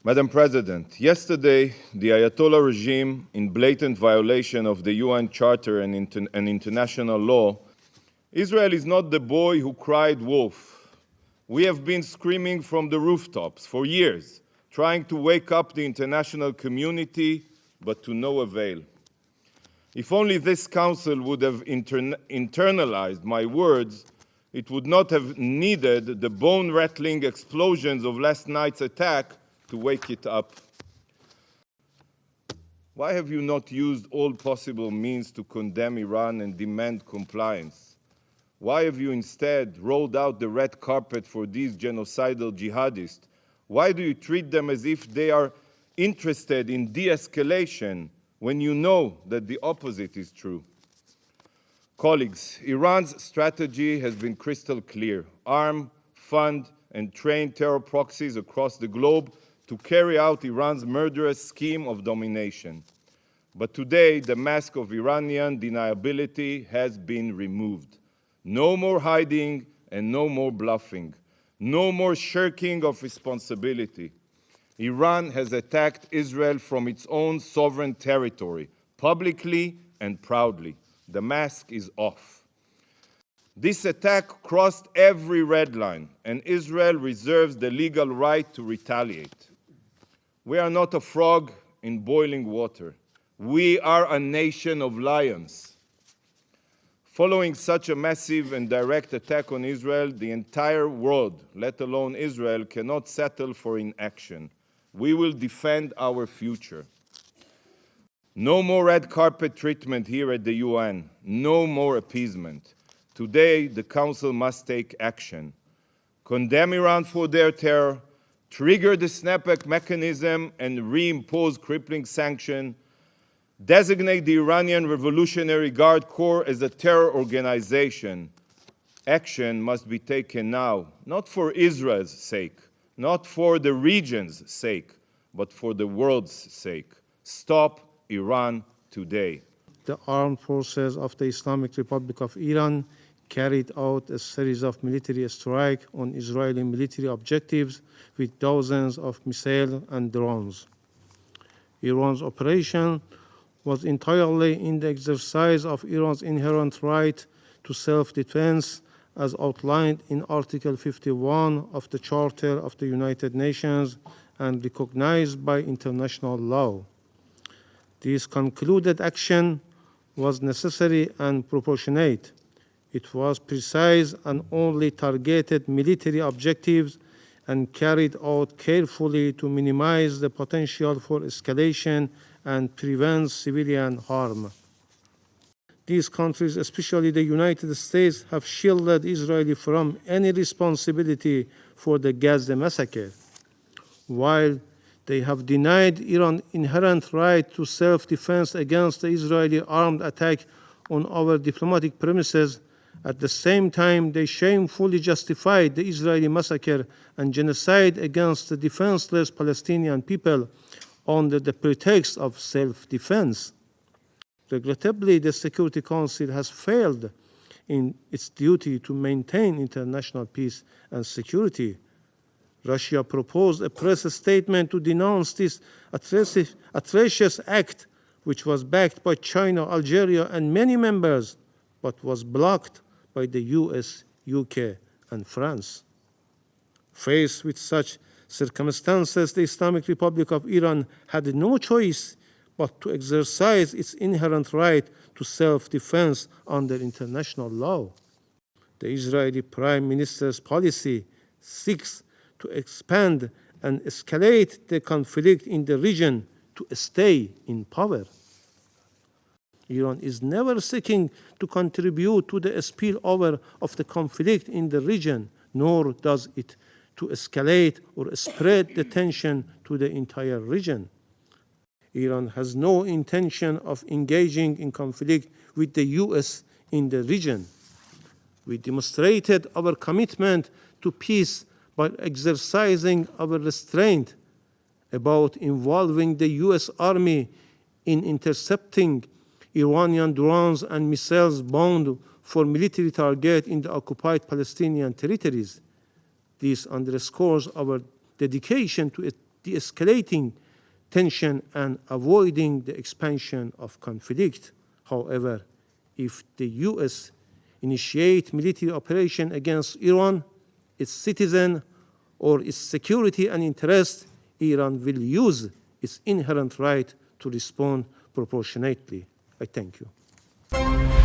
Madam President, yesterday, the Ayatollah regime, in blatant violation of the UN Charter and international law, Israel is not the boy who cried wolf. We have been screaming from the rooftops for years, trying to wake up the international community, but to no avail. If only this Council would have internalized my words, it would not have needed the bone-rattling explosions of last night's attack to wake it up. Why have you not used all possible means to condemn Iran and demand compliance? Why have you instead rolled out the red carpet for these genocidal jihadists? Why do you treat them as if they are interested in de-escalation when you know that the opposite is true? Colleagues, Iran's strategy has been crystal clear: arm, fund, and train terror proxies across the globe to carry out Iran's murderous scheme of domination. But today, the mask of Iranian deniability has been removed. No more hiding and no more bluffing. No more shirking of responsibility. Iran has attacked Israel from its own sovereign territory, publicly and proudly. The mask is off. This attack crossed every red line, and Israel reserves the legal right to retaliate. We are not a frog in boiling water. We are a nation of lions. Following such a massive and direct attack on Israel, the entire world, let alone Israel, cannot settle for inaction. We will defend our future. No more red carpet treatment here at the UN. No more appeasement. Today, the Council must take action. Condemn Iran for their terror, trigger the snapback mechanism and reimpose crippling sanction, designate the Iranian Revolutionary Guard Corps as a terror organization. Action must be taken now, not for Israel's sake, not for the region's sake, but for the world's sake. Stop Iran today. The armed forces of the Islamic Republic of Iran carried out a series of military strikes on Israeli military objectives with dozens of missiles and drones. Iran's operation was entirely in the exercise of Iran's inherent right to self-defense as outlined in Article 51 of the Charter of the United Nations and recognized by international law. This concluded action was necessary and proportionate. It was precise and only targeted military objectives and carried out carefully to minimize the potential for escalation and prevent civilian harm. These countries, especially the United States, have shielded Israel from any responsibility for the Gaza massacre, while they have denied Iran inherent right to self-defense against the Israeli armed attack on our diplomatic premises. At the same time, they shamefully justified the Israeli massacre and genocide against the defenseless Palestinian people under the pretext of self-defense. Regrettably, the Security Council has failed in its duty to maintain international peace and security. Russia proposed a press statement to denounce this atrocious act, which was backed by China, Algeria, and many members, but was blocked by the US, UK, and France. Faced with such circumstances, the Islamic Republic of Iran had no choice but to exercise its inherent right to self-defense under international law. The Israeli Prime Minister's policy seeks to expand and escalate the conflict in the region to stay in power. Iran is never seeking to contribute to the spillover of the conflict in the region, nor does it to escalate or spread the tension to the entire region. Iran has no intention of engaging in conflict with the US in the region. We demonstrated our commitment to peace by exercising our restraint about involving the US Army in intercepting Iranian drones and missiles bound for military targets in the occupied Palestinian territories. This underscores our dedication to de-escalating tension and avoiding the expansion of conflict. However, if the U.S. initiate military operation against Iran, its citizen, or its security and interest, Iran will use its inherent right to respond proportionately. I thank you.